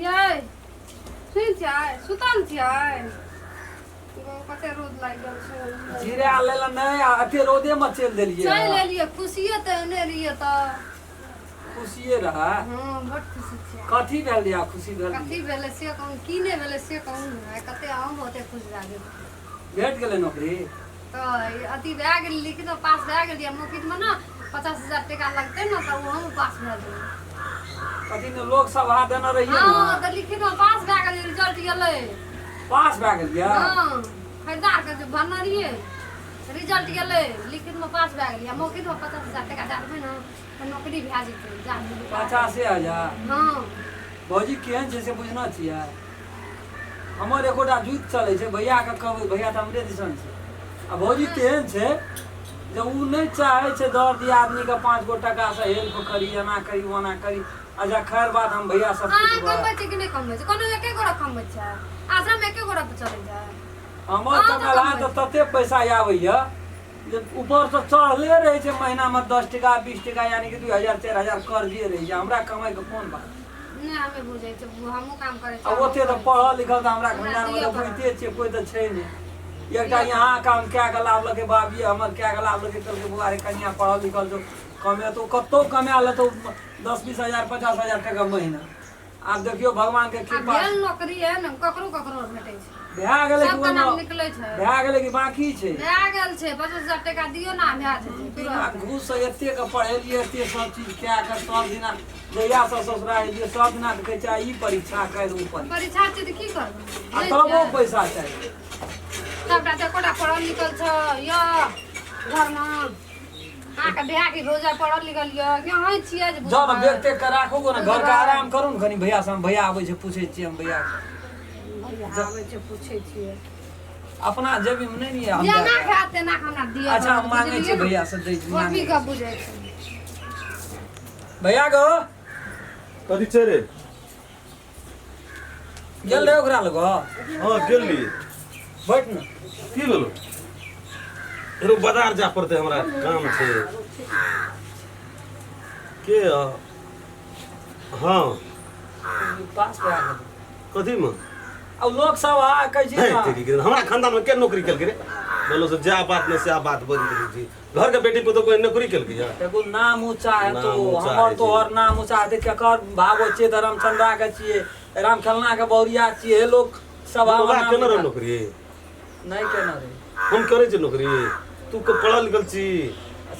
ये सुन जाए सुतल जाए कते रोद लाग गेल छै जीरे आ लेला नहीं अते रोदे में चल देलिए चल लेलिए खुशिये त ने रहिए त खुशिये रहा हां बड खुशी छै कथी भेल दिया खुशी भेल कथी भेले से कहूं की ने भेले से कहूं कते हम होते खुश रह गेल भेट गेले नौकरी तो अति भए गेल लेकिन पास भए गेल मुखित में ना 50,000 टका लगते ना तो हम पास भए गेल कथी ने लोक सभा देना रहिए हां त लिखित में पास भए गेल रिजल्ट गेलै पास भए गेल या हां खरीदार के जो भरना रहिए रिजल्ट गेलै लिखित में पास भए गेल मुखित में 50,000 टका डालबै ना तो नौकरी भए जेतै जा 50,000 हां भौजी केहन छै से बुझना छियै हमर एकोटा जुत चलै छै भैया के कहबै भैया त हमरे दिसन छै आ भौजी केहन छै जब उ नहीं चाहे छै दर दी आदमी के 5 गो टका से हेल्प करी एना करी ओना करी अच्छा खैर बात हम भैया सब हां कमबै छै कि नहीं कमबै छै कोनो एके गोरा कमबै छै आश्रम में एके गोरा पे चलै छै हमर कमला त तते पैसा आबैया जे ऊपर से चढ़ले रहे छै महीना में 10 टका 20 टका यानी कि 2,000 4,000 कर्जे रहे छै हमरा कमाई के कोन बात नहीं हमें बुझै छै हमहु काम करे आ ओते त पढ़ल लिखल त हमरा खंडार में बुझते छियै कोई त छै नहीं एकटा यहाँ काम क्या के लाभ लगे बाबी हमर क्या के लाभ लगे कल के बुआरे कन्या पढ़ल लिखल जो कमे तो कतो कमा ले तो 10-20,000 50,000 टका महीना आप देखियो भगवान के कृपा भेल नौकरी है न ककरो ककरो भेटै छै भए गेलै सब कि नाम निकलै छै भए गेलै कि बाकी छै भए गेल छै 50,000 टका दियो ना भए जेतै तुरंत घूस से एते के पढ़ेलिए एते सब चीज क्या के सब दिना जहिया से ससुरा एलिए सब दिना कहै छै ई परीक्षा कर ऊ परीक्षा छै त की करबै आ तबो पैसा चाहिए सबटा त कोटा पढ़ल लिखल छ या घर में आके बियाह के रोजा पढ़ल लिखल या यहाँ छियै जे जब देखते के राखो गो ना घर का आराम करू न खनी भैया से हम भैया आबै छै पूछै छियै हम भैया भैया आबै छै पूछै छियै अपना जेबी में नहीं हम जेना खाते ना हमरा दिए अच्छा हम मांगे छी भैया से दै छी कॉपी का बुझै छै भैया गो कथी छै रे गेल रे ओकरा लग हाँ गेली बैठ न की भेलो एरो बाजार जा पड़ते हमरा काम छै के हाँ पास पे आ गेल कथी में अब लोग सब आ कहै छै ना हमरा खानदान में के नौकरी केलकै रे बोलो से जा बात में से आ बात बोल दी थी घर के बेटी को तो कोई नौकरी केलकै या एगो नाम ऊंचा है तो नाम ऊंचा हमर है तो और नाम ऊंचा है केकर भागो छियै धर्मचंद्रा के छियै रामखलना के बौरिया छियै हे लोग सब बाबा केना रे नौकरी नहीं केना रे हम करे छै नौकरी तू को पढ़ल लिखल छी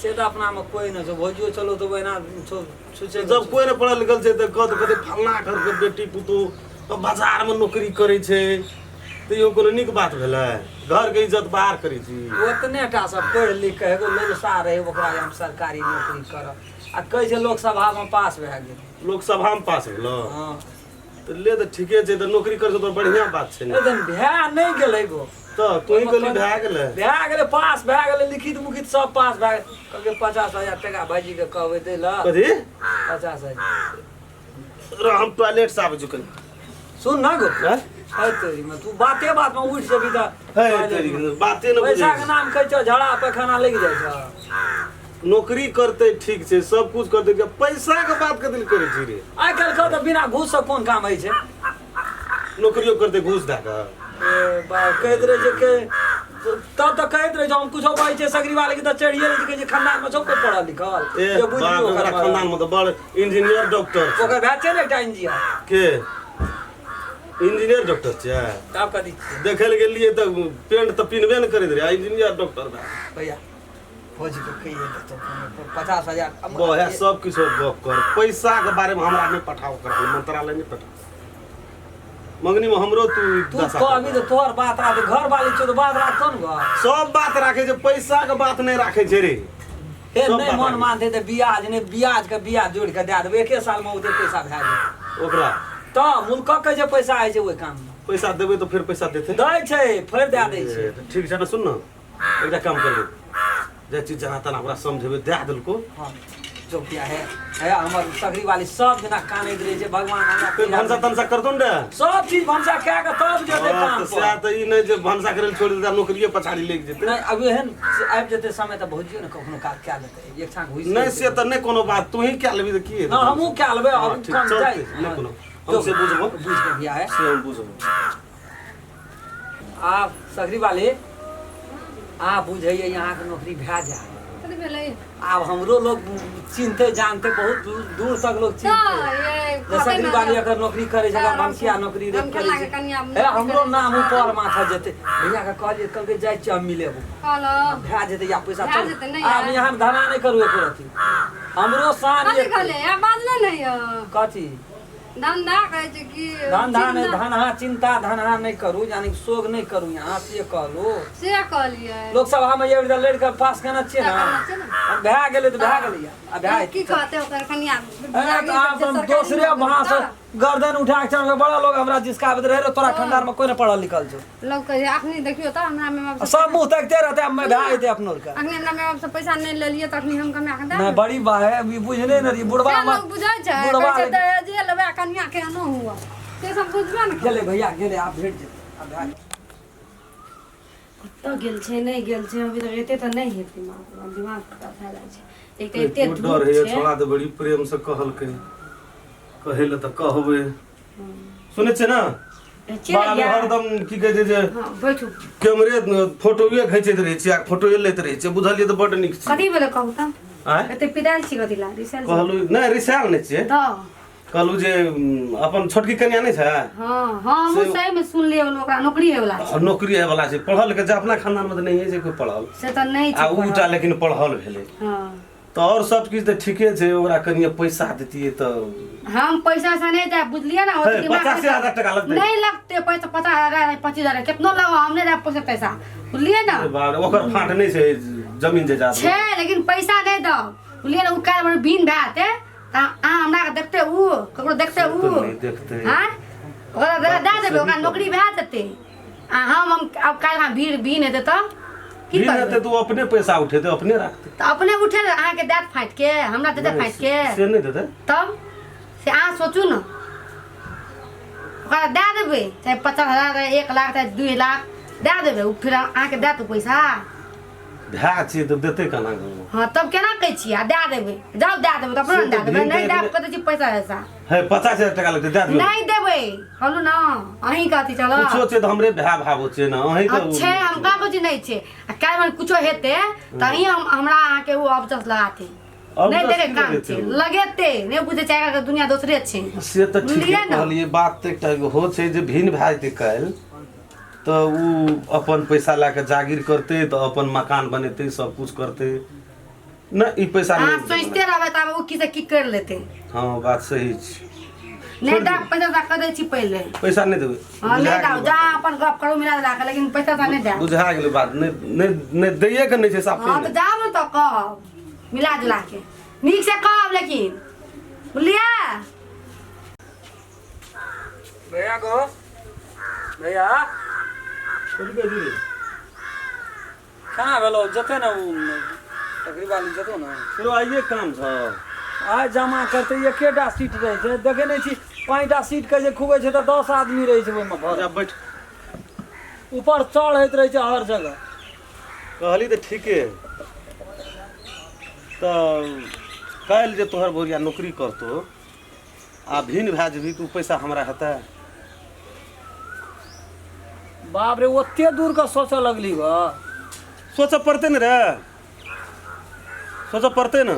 से तो अपना में कोई ना छो भौजियो चलो तो बहना सोचे जब कोई न पढ़ल लिखल छै त कते फलना घर के बेटी पुतो तो बाजार में नौकरी करे छै तो यो कोनो नीक बात भेलै घर के इज्जत बाहर करै छी उतने टा सब पढ़ लिख के एगो लोलसा रहे ओकरा हम सरकारी नौकरी करब आ कहै छै लोकसभा में पास भए गेल लोकसभा में पास भेलो हां तो ले तो ठीके छै तो नौकरी कर तो बढ़िया बात छै ने एकदम भए नहीं गेलै गो तो तू ही कहली भए गेलै पास भए गेलै लिखित मुखित सब पास भए गेल कहलकै 50,000 टका भाईजी के कहबै दे ल कथी 50,000 रे हम टॉयलेट से आबै छु कनी सुन ना गो हैं है तेरी में तू बाते बात में उठ जेबी त है तेरी बाते न पैसा बुझै के नाम कहै छ झड़ा पैखाना लग जाइ छ नौकरी करते ठीक छै सब कुछ करते के पैसा के बात कथि ल करै छी रे आइ काल्हि के त बिना घूस से कोन काम होइ छै नौकरियो करते घूस दे के ए बा कहैत रहे छै के तब तो कहैत रहे हम कुछो कहै छै सगरी वाले के त चढ़िए रहे छै जे खानदान में सब कोई पढ़ल लिखल ए बाप ओकरा खानदान में तो बड़ इंजीनियर डॉक्टर ओकर भाई छै ने एकटा इंजीनियर के इंजीनियर डॉक्टर छै तब कथी देखै ल गेलिए त पेंट त पिनबे न करैत रे इंजीनियर डॉक्टर बा भैया फौजी को कहिए तो 50,000 बहे सब किछ गप कर पैसा के बारे में हमरा नहीं पठाओ कर मंत्रालय नहीं पठाओ मंगनी में हमरो तू तू कहबी तो तोहर बात राख घर वाली छ तो बात राख न गो सब बात राखे छै पैसा के बात नहीं राखे छै रे हे नहीं मन मानते तो ब्याज के ब्याज जोड़ के दे देबे एके साल में ओते पैसा भए जेतै ओकरा तो मुल्क के जे पैसा आइ छै ओइ काम में पैसा देबे तो फिर पैसा देते दै छै फेर दे दै छै ठीक छै ना सुन ना एकटा काम करबे जे चीज जहाँ तना ओकरा समझेबे दे देलको हां चौकिया है हमर सगरी वाली सब जना कानैत रहे छै भगवान हमरा कोई भनसा तनसा करतो ने सब चीज भनसा कए के तब जेतै काम से त ई नै जे भनसा करे छोड़ दे नौकरिये पछाड़ी लेके जेतै नहीं अब एहन आबि जेतै समय त भौजियो ने कखनो काल कए लेतै एक छाक होई नहीं से त नहीं कोनो बात तू ही क्या लेबी त की हां हमहू कए लेबै अब ठीक कम चलते, जाय नहीं कोनो हमसे बुझबो बुझ के बिया है से हम बुझबो आप सगरी वाले आप बुझैया यहाँ के नौकरी भए जाए कथी भेलै अब हमरो लोग चिन्हते जानते बहुत दूर दूर तक लोग तो चिन्हते ये जैसे सगरी वाली अगर नौकरी करे छै अगर बंसिया नौकरी रे करे छै हमरो नाम ऊपर माथा जेते भैया के कहलिए कल के जाय छी हम मिलेबो हेलो भए जेते या पैसा भए जेतै, नहीं आप यार। यहाँ धना नहीं करू एको रति हमरो साँझ कथी कहले या बाजले नै य कथी धंधा कहै छै कि धंधा नहीं धनहा चिंता धनहा नहीं करू यानी शोक नहीं करू यहाँ से कहलो से कहलिए लोक सभा में एवढा लड़ के पास केना छियै ना छै ना अब भए गेलै त भए गेलै आ भए की कहते ओकर कनिया आप हम दूसरे भाषा गर्दन उठा के चढ़ बड़ा लोग हमरा जिसकाबत रहे तोरा खंडार में कोई न पढ़ल लिखल छौ लोग कहे अखनी देखियो त हमरा में बाप सब मुंह तकते रहते अब मैं भए जेते अपनोर का अखनी हमरा में बाप से पैसा नहीं ले लिए त अखनी हम कमा के दे मैं बड़ी बा है अभी बुझले न रही बुढ़वा से लोग बुझै छै बुढ़वा कहै छै त जे लेबे कनिया के न हुआ से सब बुझबे न गेले भैया गेले आप भेट जेते अब भए तो गेल छै नहीं गेल छै अभी तक एते त नहीं हेतै दिमाग पता भए जाइ छै एक त एते डर धूप है छै छोड़ा तो बड़ी प्रेम से कहलकै कहेले त कहबे सुनै छै ना बाबा हरदम की कहै छै जे हां बैठू कैमरे फोटोए खींचैत रहै छै आ फोटोए लैत रहै छै बुझलिए त बड नीक छै कथी भेलै कहू त आय एते पिदाल छी कथी ला रिसेल कहलु नहि रिसाल नहि छै त कहलु जे अपन छोटकी कन्या नहि छै हां हां हम सही में सुन लियो ओकरा नौकरी है वाला आ नौकरी है वाला छै पढ़ल के जे अपना खानदान में त नहीं है जे कोई पढ़ल से त नहीं आ छै उटा लेकिन पढ़ल भेलै हां तो और सब चीज त ठीके छै ओकरा कनिए पैसा देतिए त हम पैसा से नहीं दे बुझलिए ना है 85,000 टका लगतै नहीं लगते पैसा 50,000 25,000 कितना लगा हमने दे पैसा बुझलिए ना बाप रे, ओकर फांट नहीं छै जमीन जायदाद छे लेकिन पैसा नहीं दो बुझलिए ना उ काल में बीन भाते आ हमरा के देखते उ ककरो देखते उ नहीं देखते हां ओकरा दे देबे ओकरा नौकरी भए जेते आ हम अब काल में भीड़ बीन हेते त की नहीं करबे रहते तो अपने पैसा उठेते अपने रखते त अपने उठे अहाँ के दांत फाट के हमरा देते फाट के से नहीं देते तब से अहाँ सोचू न ओकरा दे देबै चाहे 50,000 1 लाख चाहे 2 लाख दे देबै उ फिर अहाँके देत पैसा भए छियै तऽ देतै केना गाँव हाँ तब केना कहै छियै आ दे देबै जाउ दे देबै तऽ अपने दे देबै नहीं दे कहै छी पैसा ऐसा है 50,000 टका लगतै दए देबै नहीं देबै कहलू ना अहीं कहती चलो कुछो छै तऽ हमरे भाय भाव छै ना अहीं तऽ अच्छे हम का कुछ नहीं छै आ काल्हि मन कुछो हेते त अहीं हमरा अहाँके उ अबजस लगाते नहीं देखे काम छै लगेते नहीं बुझे चाहे के दुनिया दोसरे छै से तऽ ठीक बुझलियै न? कहलिए बात तऽ एकटा हो छै जे भिन भए जेतै काल्हि तऽ उ अपन पैसा लए के जागीर करतै तऽ अपन मकान बनेतै सब कुछ करतै ना ई पैसा अहाँ नहीं सोचते रहबै तब उ की से की कर लेते हाँ बात सही छै नहीं दा पैसा दा कर दै छी पहिले पैसा नहीं देबै हाँ नहीं दाओ जा अपन गप करू मिला दा के लेकिन पैसा दा नहीं दे बुझा गेलै बात नहीं दैये के नहीं छै साफ हाँ तो जाओ ना तो कह मिला जुला के नीक से कह लेकिन बुझलिया भैया को भैया कहाँ भेलो जते ना उ तकरीबन जतो ना चलो आइए काम छ आज जमा करते एकेटा सीट रहे छै देखे नहीं छी 5टा सीट के जे खुबै छै त 10 आदमी रहे छै ओइमे भर जा बैठ ऊपर चढ़ैत रहे छै हर जगह कहली तऽ ठीके तऽ काल्हि जे तोहर बोरिया नौकरी करतो आ भिन्न भए जेबही तू पैसा हमरा हेतै बाप रे ओते दूर का सोचऽ लगली ग सोचऽ पड़तै ने रे सोचऽ पड़तै ने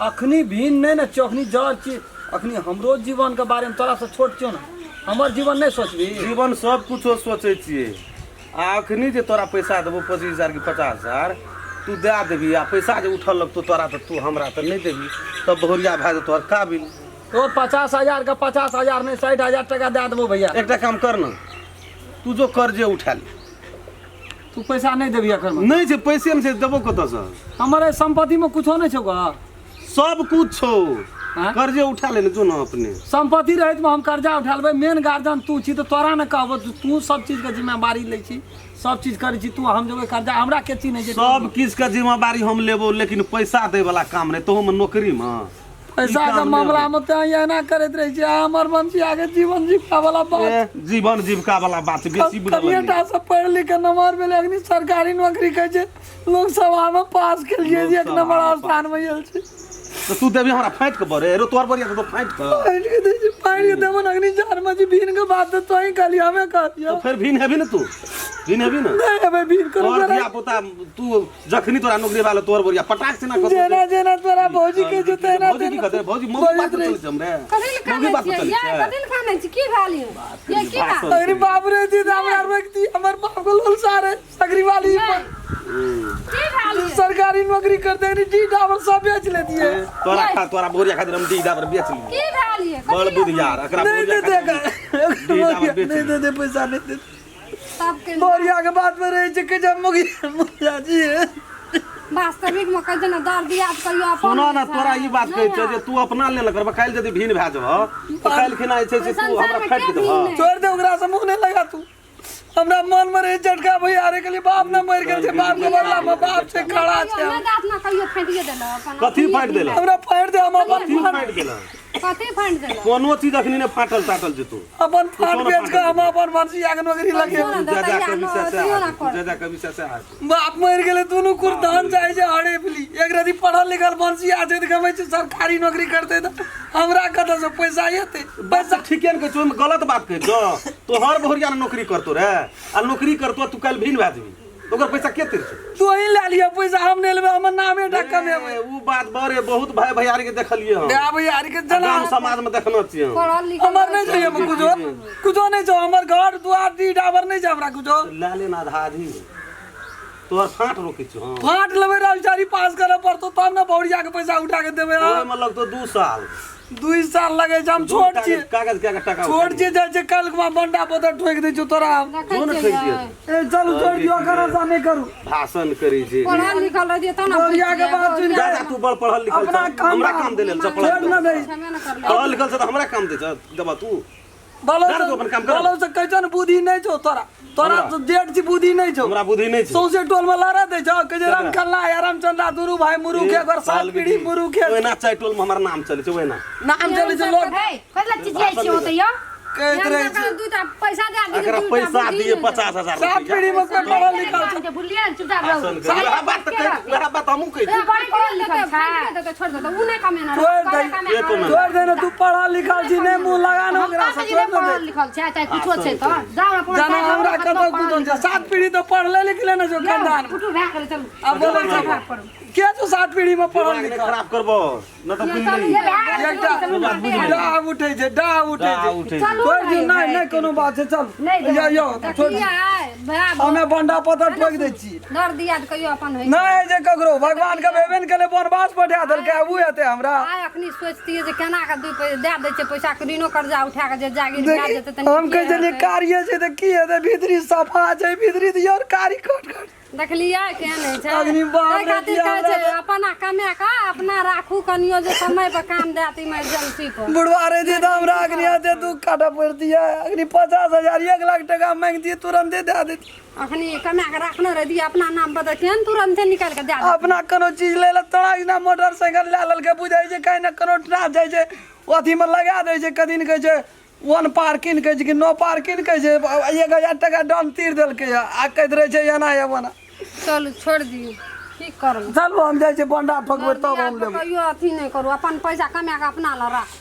अखनी भिन्न नहीं ना चोखनी जड़ छी अखनी हमरो जीवन के बारे में तोरा से छोट छियो ना हमर जीवन नहीं सोचबी जीवन सब कुछो सोचै छियै आ अखनी जे तोरा पैसा देबो 25,000 की 50,000 तू दए देबही आ पैसा जे उठल लगतो तोरा तऽ तू हमरा तऽ नहीं देबही तब बोरिया भए जेतौ तोहर काबिल तो 50,000 का 50,000 नहीं 60,000 टका दे देबो भैया एकटा काम कर न तू जो कर्जे उठा ले तू पैसा नहीं देबी एकर में नहीं छै पैसे में से देबो कतऽ से हमारे संपत्ति में कुछो नहीं छौ ग सब कुछ छौ हाँ? कर्जे उठा लेने जो ना अपने संपत्ति रहे तो हम कर्जा उठा लेबै मेन गार्जियन तू छी तो तोरा ने कहबो तू सब चीज के जिम्मेवारी ले छी सब चीज करै छी तू हम जेबै कर्जा हमरा के चीज नहीं छै सब किस के जिम्मेवारी हम लेबो लेकिन पैसा दे वाला काम नहीं तो हम नौकरी में पैसा के मामला में तो एना करैत रहे छी हमर वंशी आगे जीवन जीवा वाला बात जीवन जीविका वाला बात बेसी बुझल कनिटा से पढ़ लिख के नंबर भेले अखनी सरकारी नौकरी कहै छै लोग सभा में पास के लिए एक नंबर स्थान में आयल छै तो तू देबी हमरा फाइट के बरे रो तोर बरिया तो फाइट के पाइन के देवन अग्नि जार में जी भीन के बात तो ही कहली हमें कहलियो तो फिर भीन हेबी ना तू भीन हेबी ना नहीं हमें भीन करो तोर दिया पोता तू जखनी तोरा नौकरी वाला तोर बरिया पटाक से ना कर जेना जेना तोरा भौजी के जते ना भौजी की कहते भौजी मौगी बात चल जमरे मौगी बात चल कदिल खाने छी की भाली ये की बा अरे बाप रे जी हमरा व्यक्ति हमर बाप को लोल सारे सगरी वाली की भाली सरकारी नौकरी करते नहीं डी डाबर सब बेच लेती है तोरा बोरिया खातिर हम डी डाबर बेच ली की भाली बड़ बुध यार एकरा बोरिया नहीं दे पैसा नहीं दे सब के बोरिया के बात में रहे के जब मुखिया जी वास्तविक में कह जना दर्द याद करियो अपन सुनो ना तोरा ई बात कहै छै जे तू अपना लेल करबा काल यदि भीन भै जब तो काल खिना छै से तू हमरा फाइट के देबा छोड़ दे ओकरा से मुंह नहीं लगा तू हमरा मन में रहे झटका भई आरे के लिए बाप ना मर गेल छै बाप के बदला में बाप से खड़ा छै हमरा दांत ना कहियो फाटिए देला अपन कथी फाइट देला हमरा फाड़ दे हम अपन कथी फाइट देला कथी फाट देला कोनो चीज अखनी ने फाटल ताटल जेतौ अपन फाड़ बेच के हम अपन मर्जी आगे नौकरी लगे जाजा के विषय से जाजा के विषय से बाप मर गेले दुनु कुर्तान चाहे जे हड़े पली एक रति पढ़ल लिखल बंसी आ जे गमे छै सरकारी नौकरी करते त हमरा कत से पैसा येते पैसा ठीके ने कहै गलत बात कहै छ तो हर भोरिया नौकरी करतो रे आ नौकरी करतो तू काल भीन भै जेबी ओकर पैसा के तेर छै तू ही ले लिया पैसा हम ने लेबे हमर नामे ढक्का में ऊ बात बड़े बहुत भाई भैयारी के देखलिए हम बे भैयारी के जना गांव समाज में देखना छियै पढ़ल लिखल हमर नहीं चाहिए कुछो नहीं छो हमर घर दुआर दी डाबर नहीं छै हमरा कुछो ला लेना आधा आधी तोहर फाट रोके छ फाट लेबे राजचारी पास करे पड़तो तब ना बौड़िया के पैसा उठा के देबे ओए में लगतो 2 साल 2 साल लगे हम छोड़ छी कागज के टका छोड़ छी जाय छै कल के बंडा पत्थर ठोक दे छ तोरा जो न ठोक दियो ए चलू छोड़ दियो करा सा नहीं करू भाषण करी छै पढ़ल लिखल रह जेता ना बौड़िया के बात सुन दादा तू बड़ पढ़ल लिखल छ हमरा काम दे लेल छ छोड़ ना दे हमें ना कर ले पढ़ल लिखल छ त हमरा काम दे छ देबा तू बोलो जा तू अपन काम कर बोलो से कहै न बुद्धि नहीं छौ तोरा तोरा तो डेढ़ छी बुद्धि नहीं छौ हमरा बुद्धि नहीं छ सौसे टोल में लड़ा दे छ के जे राम कल्ला या रामचंद्र दुरु भाई मुरुखे घर सात पीढ़ी मुरुखे ओना चाय टोल में हमर नाम चले छ ओना नाम चले छै लोग कतला चीज आई छी होते यो कहैत रहे छै दूटा पैसा दे दे एकरा पैसा दिए 50000 सात पीढ़ी में कोई पढ़ल लिखल छै के भूलिए चुपचाप रहो मेरा बात त मेरा बात हमहु कहि ए बड़ी पढ़ल लिखल छै तो छोड़ दे तो उ नहीं कमे ना छोड़ दे ना तू पढ़ल लिखल छी नहीं मुंह लगा ना ओकरा से छोड़ दे पढ़ल लिखल छै चाहे कुछो छै तो जाओ अपन जाना हमरा कतौ कुतन छै सात पीढ़ी तो पढ़ले लिखले ना जो खानदान कुटु भै करे चल अब बोले के जो सात पीढ़ी में पढ़ल लिखल खराब करबो न त बिल्ली एकटा डाब उठे छै छोड़ दी नहीं नहीं कोनो बात है चल यो छोड़ दी हमें बंडा पत्थर ठोक दे छी डर दिया कहियो अपन होय नहीं जे ककरो भगवान के बेबेन के ले बनवास पठा देलकै अब हेते हमरा आय अखनी सोचतिए जे केना के दू दे दे छै पैसा ऋणो कर्जा उठा के जे जागिर भै जेते तनी हम कह जे कार्य छै त की हेते भीतरी सफा छै भीतरी त यार कारी कट देखलिए केहन छै अग्नि बाप रे खातिर कहै छै अपना कमे का अपना राखू कनियो जे समय पर काम देत इमरजेंसी पर बुढ़वा रे दे हमरा अग्नि आते तू काटा पड़ दिया अग्नि 50000 1 लाख टका मांग दिए तुरंत दे दे अखनी कमे के रखने रह दिए अपना नाम पर केहन तुरंत निकाल के दे अपना कोनो चीज ले तोड़ा ना मोटरसाइकिल ले लेल के बुझाई छै कहीं ना कोनो ट्राफ जाय छै अथी में लगा दे छै कदिन कहै छै 1 पार्किंग कहै छै कि नो पार्किंग कहै छै 1000 टका डाउन तीर देलकै आ कहैत रहे छै एना है बना चलू छोड़ दियो की करब चलू हम जाय छै बंडा ठोकबै तब हम लेबै कहियो अथी नहीं करू अपन पैसा कमा के अपना ला राख